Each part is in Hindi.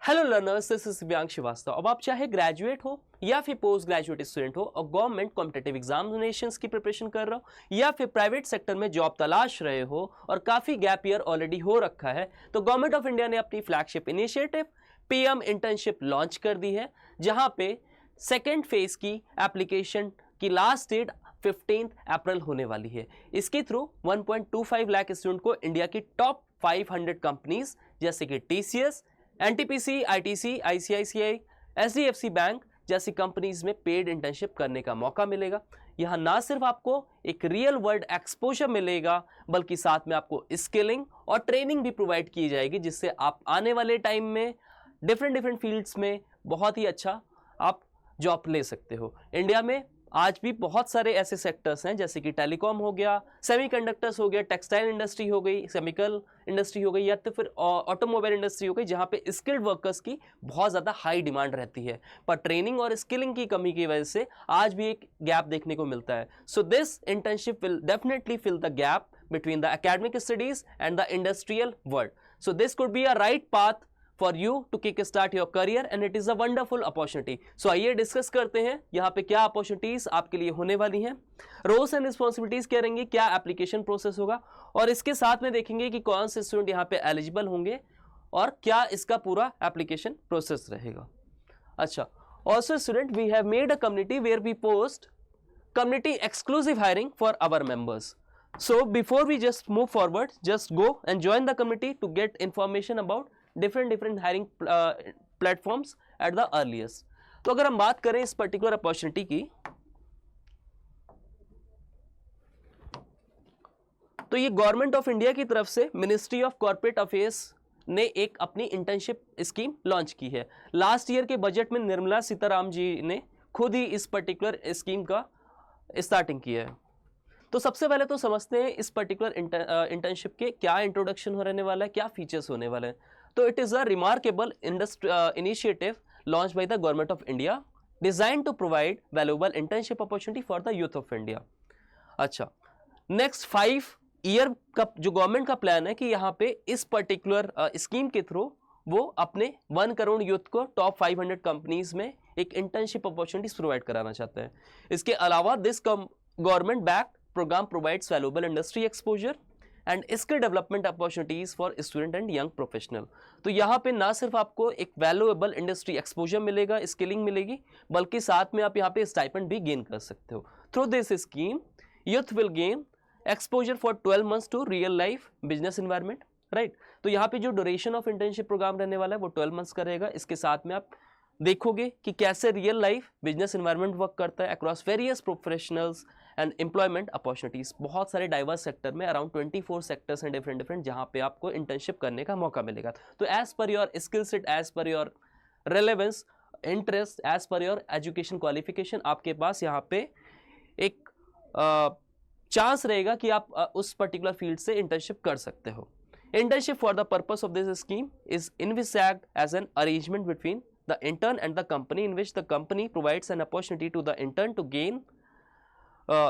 Hello learners, this is Divyansh Shrivastava. अब आप चाहे ग्रेजुएट हो या फिर पोस्ट ग्रेजुएट स्टूडेंट हो और गवर्नमेंट कॉम्पिटिटिव एग्जामिनेशंस की प्रिपरेशन कर रहे हो या फिर प्राइवेट सेक्टर में जॉब तलाश रहे हो और काफ़ी गैप ईयर ऑलरेडी हो रखा है, तो गवर्नमेंट ऑफ इंडिया ने अपनी flagship initiative PM internship launch कर दी है, जहां पे सेकेंड फेज की एप्लीकेशन की लास्ट डेट 15 अप्रैल होने वाली है। इसके थ्रू 1.25 लाख स्टूडेंट को इंडिया की टॉप 500 कंपनीज जैसे कि TCS, NTPC, ITC, ICICI, HDFC bank जैसी कंपनीज में पेड इंटर्नशिप करने का मौका मिलेगा। यहां ना सिर्फ आपको एक रियल वर्ल्ड एक्सपोजर मिलेगा, बल्कि साथ में आपको स्किलिंग और ट्रेनिंग भी प्रोवाइड की जाएगी, जिससे आप आने वाले टाइम में डिफरेंट फील्ड्स में बहुत ही अच्छा आप जॉब ले सकते हो। इंडिया में आज भी बहुत सारे ऐसे सेक्टर्स हैं जैसे कि टेलीकॉम हो गया, सेमीकंडक्टर्स हो गया, टेक्सटाइल इंडस्ट्री हो गई, केमिकल इंडस्ट्री हो गई, या तो फिर ऑटोमोबाइल इंडस्ट्री हो गई, जहां पे स्किल्ड वर्कर्स की बहुत ज़्यादा हाई डिमांड रहती है, पर ट्रेनिंग और स्किलिंग की कमी की वजह से आज भी एक गैप देखने को मिलता है। So this internship will definitely fill the gap between the academic studies and the industrial world. So this could be a right path for you to kickstart your career and it is a wonderful opportunity. So आइए डिस्कस करते हैं यहाँ पे क्या अपॉर्चुनिटीज आपके लिए होने वाली हैं, रोल्स एंड रिस्पॉन्सिबिलिटीज क्या रहेंगी, क्या एप्लीकेशन प्रोसेस होगा, और इसके साथ में देखेंगे कि कौन से स्टूडेंट यहाँ पे एलिजिबल होंगे और क्या इसका पूरा एप्लीकेशन प्रोसेस रहेगा। अच्छा, also student we have made a community where we post community exclusive hiring for our members. So before we just move forward, just go and join the committee to get information about different hiring platforms at the earliest. तो अगर हम बात करें इस पर्टिकुलर अपॉर्चुनिटी की, तो ये गवर्नमेंट ऑफ इंडिया की तरफ से मिनिस्ट्री ऑफ कॉर्पोरेट अफेयर्स ने एक अपनी इंटर्नशिप स्कीम लॉन्च की है। लास्ट ईयर के बजट में निर्मला सीताराम जी ने खुद ही इस पर्टिकुलर स्कीम का स्टार्टिंग किया है। तो सबसे पहले तो समझते हैं इस पर्टिकुलर इंटर्नशिप के क्या इंट्रोडक्शन हो रहने वाला है, क्या फीचर्स होने वाले हैं। तो it is a remarkable initiative launch by the government of India design to provide valuable internship opportunity for the youth of India. अच्छा, नेक्स्ट 5 ईयर का जो गवर्नमेंट का प्लान है कि यहाँ पे इस पर्टिकुलर स्कीम के थ्रू वो अपने 1 करोड़ यूथ को टॉप 500 कंपनीज में एक इंटर्नशिप अपॉर्चुनिटीज प्रोवाइड कराना चाहते हैं। इसके अलावा this government back program provides valuable industry exposure and skill development opportunities for student and young professional. तो यहाँ पे ना सिर्फ आपको एक वैल्यूएबल इंडस्ट्री एक्सपोजर मिलेगा, स्किलिंग मिलेगी, बल्कि साथ में आप यहाँ पे स्टाइपेंड भी गेन कर सकते हो। Through this scheme youth will gain exposure for 12 months to real life business environment, right. तो यहाँ पे जो ड्यूरेशन ऑफ इंटर्नशिप प्रोग्राम रहने वाला है वो 12 मंथ्स का रहेगा। इसके साथ में आप देखोगे कि कैसे real life business environment work करता है across various professionals and employment opportunities. बहुत सारे डाइवर्स सेक्टर में अराउंड 24 सेक्टर्स हैं डिफरेंट जहां पे आपको इंटर्नशिप करने का मौका मिलेगा। तो as per your skill set, as per your relevance, interest, as per your education qualification, आपके पास यहाँ पे एक चांस रहेगा कि आप उस पर्टिकुलर फील्ड से इंटर्नशिप कर सकते हो। Internship for the purpose of this scheme is envisaged as an arrangement between the intern and the company in which the company provides an opportunity to the intern to gain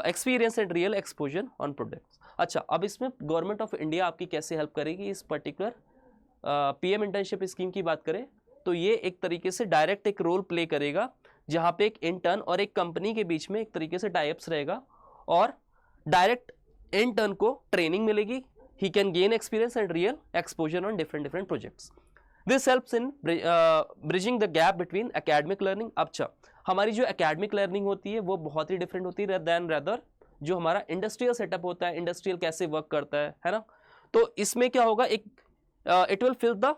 experience and real exposure on products. अच्छा, अब इसमें गवर्नमेंट ऑफ इंडिया आपकी कैसे हेल्प करेगी इस पर्टिकुलर पीएम इंटर्नशिप स्कीम की बात करें तो ये एक तरीके से डायरेक्ट एक रोल प्ले करेगा, जहाँ पे एक इंटर्न और एक कंपनी के बीच में एक तरीके से टाइप्स रहेगा और डायरेक्ट इंटर्न को ट्रेनिंग मिलेगी। He can gain experience and real exposure on different projects. This helps in bridging the gap between academic learning. अच्छा, हमारी जो academic learning होती है वो बहुत ही different होती है rather जो हमारा industrial setup होता है, industrial कैसे work करता है ना। तो इसमें क्या होगा, एक it will fill the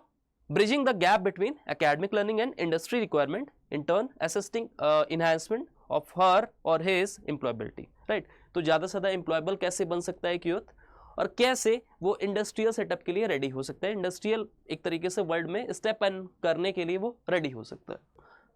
bridging the gap between academic learning and industry requirement, in turn assisting enhancement of her or his employability, right। तो ज़्यादा से ज़्यादा employable कैसे बन सकता है कि यूथ, और कैसे वो इंडस्ट्रियल सेटअप के लिए रेडी हो सकता है, इंडस्ट्रियल एक तरीके से वर्ल्ड में स्टेप इन करने के लिए वो रेडी हो सकता है।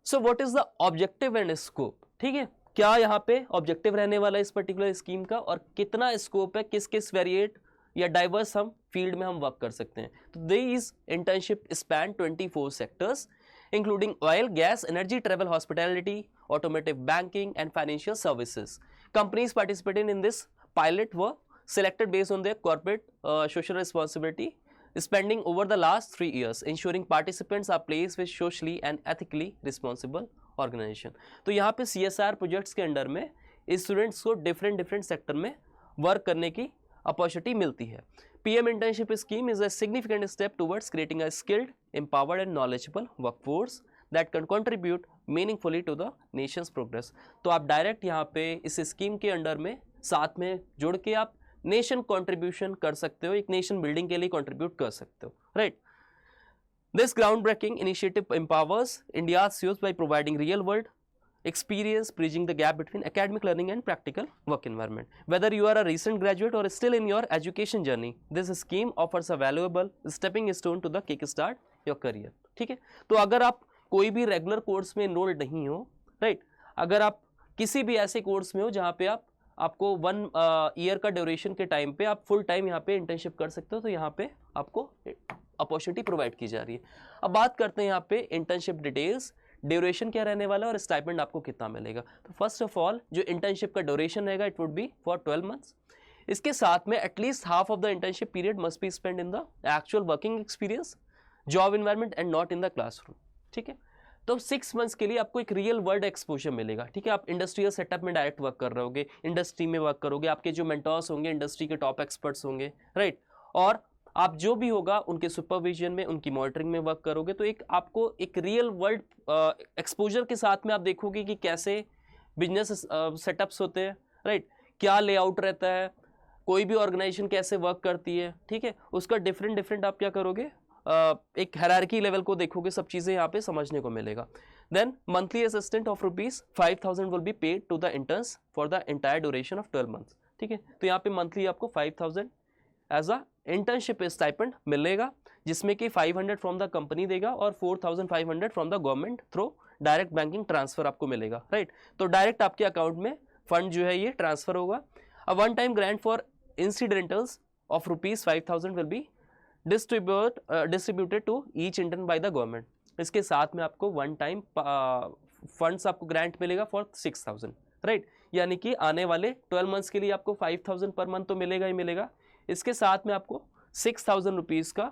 So what is the objective and scope, ठीक है, क्या यहाँ पे ऑब्जेक्टिव रहने वाला है इस पर्टिकुलर स्कीम का और कितना स्कोप है, किस किस वेरिएट या डाइवर्स हम फील्ड में हम वर्क कर सकते हैं। तो this internship span 24 sectors including oil, gas, energy, travel, hospitality, automotive, banking and financial services. Companies participated in this pilot work selected based on their corporate social responsibility spending over the last 3 years, ensuring participants are placed with socially and ethically responsible organization. तो यहाँ पे CSR प्रोजेक्ट्स के अंडर में स्टूडेंट्स को डिफरेंट सेक्टर में वर्क करने की अपॉर्चुनिटी मिलती है. PM internship scheme is a significant step towards creating a skilled, empowered and knowledgeable workforce that can contribute meaningfully to the nation's progress. तो आप डायरेक्ट यहाँ पे इस स्कीम के अंडर में साथ में जुड़ के आप नेशन कंट्रीब्यूशन कर सकते हो, एक नेशन बिल्डिंग के लिए कंट्रीब्यूट कर सकते हो, right. This ground breaking initiative empowers India's youth by providing real world experience, bridging the gap between academic learning and practical work environment. Whether you are a recent graduate or still in your education journey, this scheme offers a valuable stepping stone to the kickstart your career. ठीक है, तो अगर आप कोई भी रेगुलर कोर्स में इनरोल्ड नहीं हो, राइट, अगर आप किसी भी ऐसे कोर्स में हो जहाँ पे आपको 1 ईयर का ड्यूरेशन के टाइम पे आप फुल टाइम यहाँ पे इंटर्नशिप कर सकते हो, तो यहाँ पे आपको अपॉर्चुनिटी प्रोवाइड की जा रही है. अब बात करते हैं यहाँ पे इंटर्नशिप डिटेल्स, ड्यूरेशन क्या रहने वाला है और स्टाइपेंड आपको कितना मिलेगा. तो फर्स्ट ऑफ ऑल जो इंटर्नशिप का ड्यूरेशन रहेगा it would be for 12 months. इसके साथ में at least half of the internship period must be spend in the actual working experience, job environment and not in the classroom. ठीक है, तो 6 मंथ्स के लिए आपको एक रियल वर्ल्ड एक्सपोजर मिलेगा. ठीक है, आप इंडस्ट्रियल सेटअप में डायरेक्ट वर्क कर रहे होगे, इंडस्ट्री में वर्क करोगे, आपके जो मेंटर्स होंगे इंडस्ट्री के टॉप एक्सपर्ट्स होंगे, राइट, और आप जो भी होगा उनके सुपरविजन में, उनकी मॉनिटरिंग में वर्क करोगे. तो एक आपको एक रियल वर्ल्ड एक्सपोजर के साथ में आप देखोगे कि कैसे बिजनेस सेटअप्स होते हैं, राइट, क्या लेआउट रहता है, कोई भी ऑर्गेनाइजेशन कैसे वर्क करती है. ठीक है, उसका डिफरेंट आप क्या करोगे, एक हायरार्की लेवल को देखोगे, सब चीज़ें यहाँ पे समझने को मिलेगा. Then monthly assistant of ₹5,000 will be paid to the interns for the entire duration of 12 months. ठीक है, तो यहाँ पे मंथली आपको 5,000 एज अ इंटर्नशिप स्टाइपेंड मिलेगा, जिसमें कि 500 फ्रॉम द कंपनी देगा और 4,500 from the government through direct banking transfer आपको मिलेगा, राइट. तो डायरेक्ट आपके अकाउंट में फंड जो है ये ट्रांसफर होगा. A one time grant for incidentals of ₹5,000 will be distributed to each intern by the government. इसके साथ में आपको वन टाइम फंड्स आपको ग्रांट मिलेगा फॉर 6,000, राइट. यानी कि आने वाले 12 मंथ्स के लिए आपको 5,000 पर मंथ तो मिलेगा ही मिलेगा. इसके साथ में आपको 6,000 रुपीज़ का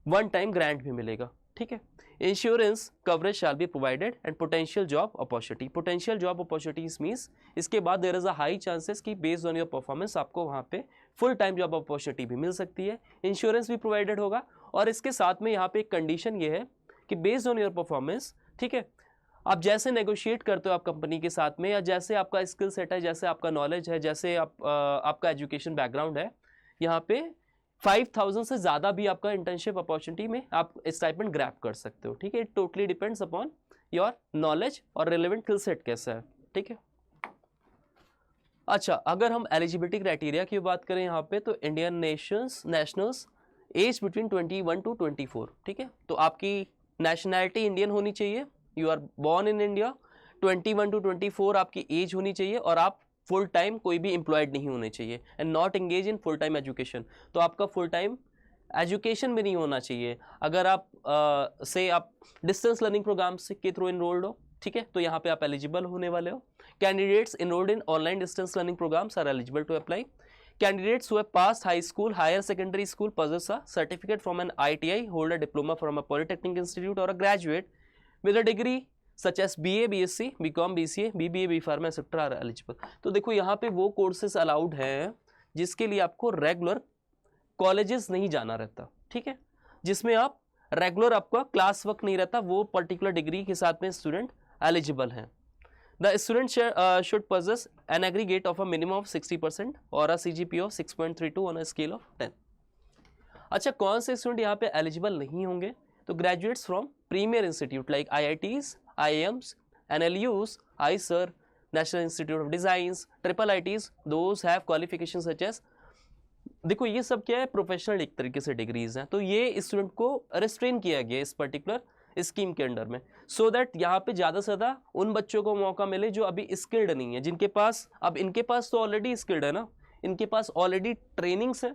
वन टाइम ग्रांट भी मिलेगा. ठीक है, insurance coverage shall be provided and potential job opportunity. Potential job opportunities means इसके बाद there is a high chances कि बेस्ड ऑन योर परफॉर्मेंस आपको वहाँ पे फुल टाइम जॉब अपॉर्चुनिटी भी मिल सकती है. इंश्योरेंस भी प्रोवाइडेड होगा और इसके साथ में यहाँ पे एक कंडीशन ये है कि बेस्ड ऑन योर परफॉर्मेंस, ठीक है, आप जैसे नेगोशिएट करते हो आप कंपनी के साथ में, या जैसे आपका स्किल सेट है, जैसे आपका नॉलेज है, जैसे आपका एजुकेशन बैकग्राउंड है, यहाँ पे 5,000 से ज़्यादा भी आपका इंटर्नशिप अपॉर्चुनिटी में आप स्टाइपेंड ग्रैब कर सकते हो. ठीक है, it totally depends upon your knowledge और रिलेवेंट स्किल सेट कैसा है. ठीक है, अच्छा, अगर हम एलिजिबिलिटी क्राइटेरिया की बात करें यहाँ पे, तो Indian nationals age between 21 to 24. ठीक है, तो आपकी नेशनैलिटी इंडियन होनी चाहिए, you are born in India, 21 to 24 आपकी एज होनी चाहिए और आप फुल टाइम कोई भी एम्प्लॉयड नहीं होने चाहिए and not engage in full time education. तो आपका फुल टाइम एजुकेशन में नहीं होना चाहिए. अगर आप आप डिस्टेंस लर्निंग प्रोग्राम के थ्रू इनरोल्ड हो, ठीक है, तो यहाँ पे आप एलिजिबल होने वाले हो. Candidates enrolled in online distance learning programs are eligible to apply. Candidates who have passed high school, higher secondary school, possess a certificate from an ITI, hold a diploma from a polytechnic institute, or a graduate with a degree such as BA, BSc, BCom, BCA, BBA, B.Pharma, etc. are eligible. तो देखो यहाँ पे वो कोर्सेज अलाउड हैं जिसके लिए आपको रेगुलर कॉलेजेस नहीं जाना रहता. ठीक है, जिसमें आप रेगुलर आपका क्लास वर्क नहीं रहता, वो पर्टिकुलर डिग्री के साथ में स्टूडेंट एलिजिबल हैं. The student should possess an aggregate of a minimum of 60% or a CGPA of 6.32 on a scale of 10. अच्छा, कौन से स्टूडेंट यहाँ पे एलिजिबल नहीं होंगे? तो graduates from premier institute like IITs, IIMs, NLUs, ISER, national institute of designs, IIITs, those have qualifications such as. देखो ये सब क्या है, प्रोफेशनल एक तरीके से डिग्रीज हैं. तो ये स्टूडेंट को रेस्ट्रेन किया गया इस पर्टिकुलर स्कीम के अंडर में, सो दैट यहाँ पे ज़्यादा से ज़्यादा उन बच्चों को मौका मिले जो अभी स्किल्ड नहीं है, जिनके पास, अब इनके पास तो ऑलरेडी स्किल्ड है ना, इनके पास ऑलरेडी ट्रेनिंग्स है,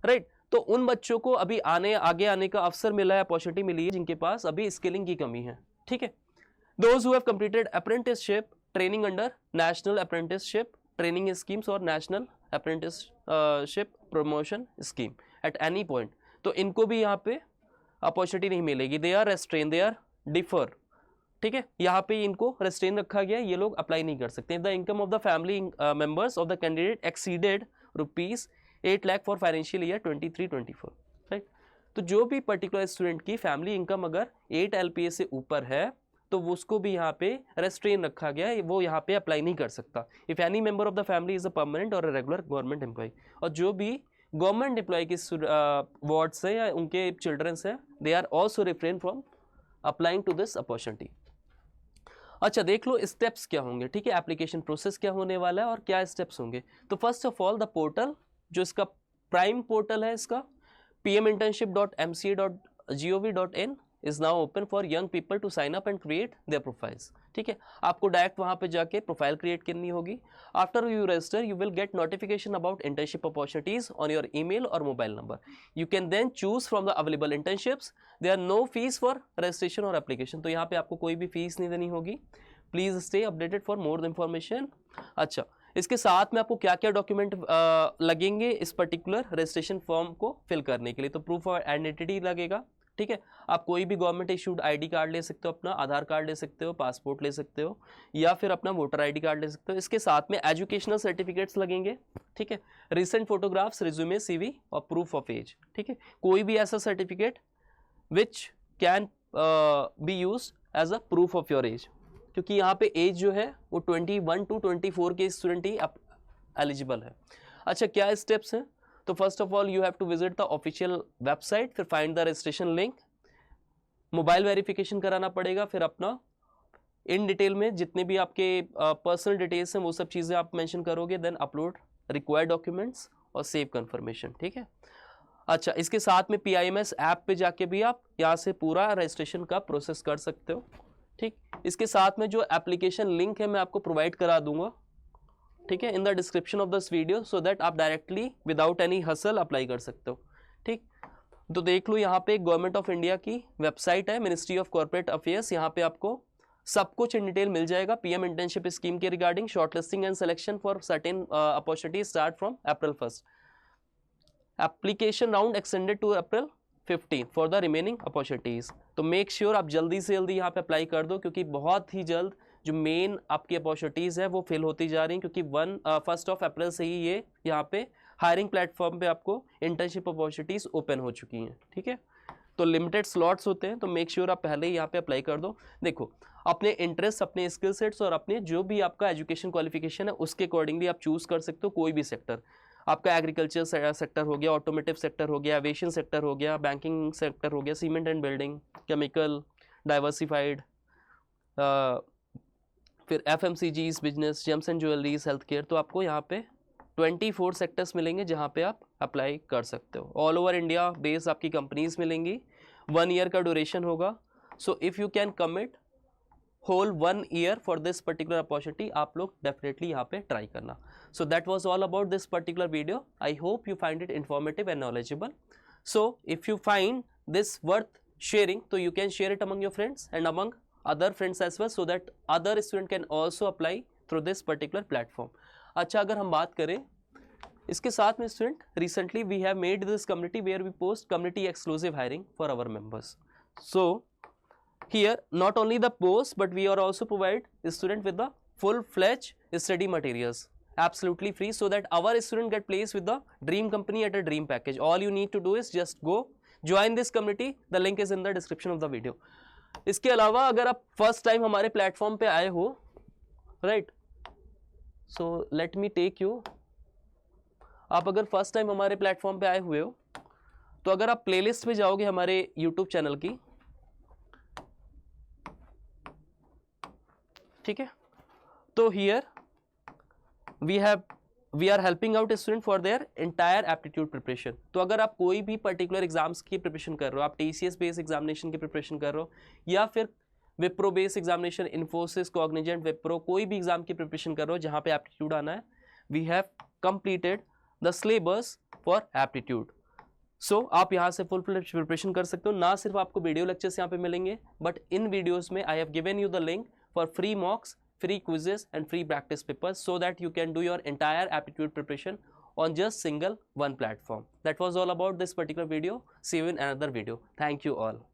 राइट. तो उन बच्चों को अभी आगे आने का अवसर मिला है, अपॉर्चुनिटी मिली है, जिनके पास अभी स्किलिंग की कमी है. ठीक है, those who have completed apprenticeship training under national apprenticeship training schemes और national apprenticeship promotion scheme at any point. तो इनको भी यहाँ पे अपॉर्चुनिटी नहीं मिलेगी, they are restrain, they are differ, ठीक है, यहाँ पे इनको रेस्ट्रेन रखा गया, ये लोग अप्लाई नहीं कर सकते। The income of the family members of the candidate exceeded ₹8 lakh for financial year 23-24, right. तो जो भी पर्टिकुलर स्टूडेंट की फैमिली इनकम अगर 8 LPA से ऊपर है तो वो उसको भी यहाँ पे रेस्ट्रेन रखा गया है, वो यहाँ पे अप्लाई नहीं कर सकता। If any member of the family is a permanent और रेगुलर गवर्नमेंट एम्प्लॉय, और जो भी गवर्नमेंट एम्प्लॉय की वार्ड्स है या उनके चिल्ड्रंस है, they are also refrain from applying to this opportunity. अच्छा देख लो स्टेप्स क्या होंगे, ठीक है, एप्लीकेशन प्रोसेस क्या होने वाला है और क्या स्टेप्स होंगे। तो first of all the portal, जो इसका प्राइम पोर्टल है इसका pminternship.mca.gov.in is now open for young people to sign up and create their profiles, ठीक है। आपको डायरेक्ट वहां पे जाके प्रोफाइल क्रिएट करनी होगी। After you register you will get notification about internship opportunities on your email और mobile number. You can then choose from the available internships. There are no fees for registration और एप्लीकेशन, तो यहाँ पे आपको कोई भी फीस नहीं देनी होगी। Please stay updated for more information. अच्छा, इसके साथ में आपको क्या क्या डॉक्यूमेंट लगेंगे इस पर्टिकुलर रजिस्ट्रेशन फॉर्म को फिल करने के लिए। तो प्रूफ ऑफ आइडेंटिटी लगेगा, ठीक है, आप कोई भी गवर्नमेंट इशूड आईडी कार्ड ले सकते हो, अपना आधार कार्ड ले सकते हो, पासपोर्ट ले सकते हो, या फिर अपना वोटर आईडी कार्ड ले सकते हो। इसके साथ में एजुकेशनल सर्टिफिकेट्स लगेंगे, ठीक है, रिसेंट फोटोग्राफ्स, रिज्यूमे, CV और प्रूफ ऑफ एज, ठीक है, कोई भी ऐसा certificate which can be use as a proof of your age, क्योंकि यहाँ पे एज जो है वो 21 to 24 के स्टूडेंट ही एलिजिबल है। अच्छा, क्या स्टेप्स हैं? तो first of all you have to visit the official website, फिर find the registration link, mobile verification कराना पड़ेगा, फिर अपना इन डिटेल में जितने भी आपके पर्सनल डिटेल्स हैं वो सब चीज़ें आप मेंशन करोगे, देन अपलोड रिक्वायर्ड डॉक्यूमेंट्स और सेव कंफर्मेशन, ठीक है। अच्छा, इसके साथ में PIMS ऐप पे जाके भी आप यहाँ से पूरा रजिस्ट्रेशन का प्रोसेस कर सकते हो, ठीक। इसके साथ में जो एप्लीकेशन लिंक है मैं आपको प्रोवाइड करा दूंगा, ठीक है, in the description of this video, so that आप directly without any hassle apply कर सकते हो, ठीक। तो देख लो यहाँ पे गवर्नमेंट ऑफ इंडिया की वेबसाइट है, मिनिस्ट्री ऑफ कॉर्पोरेट अफेयर्स, यहाँ पे आपको सब कुछ इन डिटेल मिल जाएगा। PM इंटर्नशिप स्कीम के regarding shortlisting and selection for certain opportunities start from April 1st। Application round extended to April 15 for the remaining opportunities. तो मेक श्योर आप जल्दी से जल्दी यहाँ पे अप्लाई कर दो, क्योंकि बहुत ही जल्द जो मेन आपकी अपॉर्चुनिटीज़ है वो फिल होती जा रही हैं, क्योंकि 1 अप्रैल से ही ये यहाँ पे हायरिंग प्लेटफॉर्म पे आपको इंटर्नशिप अपॉर्चुनिटीज़ ओपन हो चुकी हैं, ठीक है। तो लिमिटेड स्लॉट्स होते हैं, तो मेक श्योर आप पहले ही यहाँ पे अप्लाई कर दो। देखो, अपने इंटरेस्ट, अपने स्किल सेट्स और अपने जो भी आपका एजुकेशन क्वालिफिकेशन है उसके अकॉर्डिंगली आप चूज़ कर सकते हो कोई भी सेक्टर। आपका एग्रीकल्चर सेक्टर हो गया, ऑटोमेटिव सेक्टर हो गया, एविएशन सेक्टर हो गया, बैंकिंग सेक्टर हो गया, cement and building, chemical, diversified, फिर FMCGs business, James and jewelleries, health care. तो आपको यहाँ पे 24 सेक्टर्स मिलेंगे जहाँ पे आप अप्लाई कर सकते हो। ऑल ओवर इंडिया बेस आपकी कंपनीज मिलेंगी, 1 ईयर का ड्यूरेशन होगा। So if you can commit whole 1 year for this particular opportunity, आप लोग डेफिनेटली यहाँ पे ट्राई करना। So that was all about this particular video. I hope you find it informative and knowledgeable. So if you find this worth sharing, तो you can share it among your friends and among other friends as well, so that other student can also apply through this particular platform. अच्छा, अगर हम बात करें इसके साथ में student, recently we have made this community where we post community exclusive hiring for our members. So here not only the post but we are also provide student with the full-fledged study materials absolutely free, so that our student get placed with the dream company at a dream package. All you need to do is just go join this community, the link is in the description of the video. इसके अलावा अगर आप फर्स्ट टाइम हमारे प्लेटफॉर्म पे आए हो, right, so let me take you, आप अगर फर्स्ट टाइम हमारे प्लेटफॉर्म पे आए हुए हो तो अगर आप प्लेलिस्ट पे जाओगे हमारे यूट्यूब चैनल की, ठीक है, तो here we are helping out student for their entire aptitude preparation. तो अगर आप कोई भी पर्टिकुलर एग्जाम्स की प्रिपरेशन कर रहे हो, आप TCS बेस एग्जामिनेशन की प्रिपरेशन कर रहे हो, या फिर Wipro base examination, Infosys, Cognizant, Wipro, कोई भी एग्जाम की प्रिपरेशन कर रहे हो जहाँ पे एप्टीट्यूड आना है, we have completed the syllabus for aptitude. So आप यहाँ से फुल फ्लेज प्रिपरेशन कर सकते हो. ना सिर्फ आपको वीडियो लेक्चर्स यहाँ पे मिलेंगे, बट इन वीडियोज़ में I have given you the link for free mocks, free quizzes and free practice papers, so that you can do your entire aptitude preparation on just single one platform. That was all about this particular video. See you in another video. Thank you all.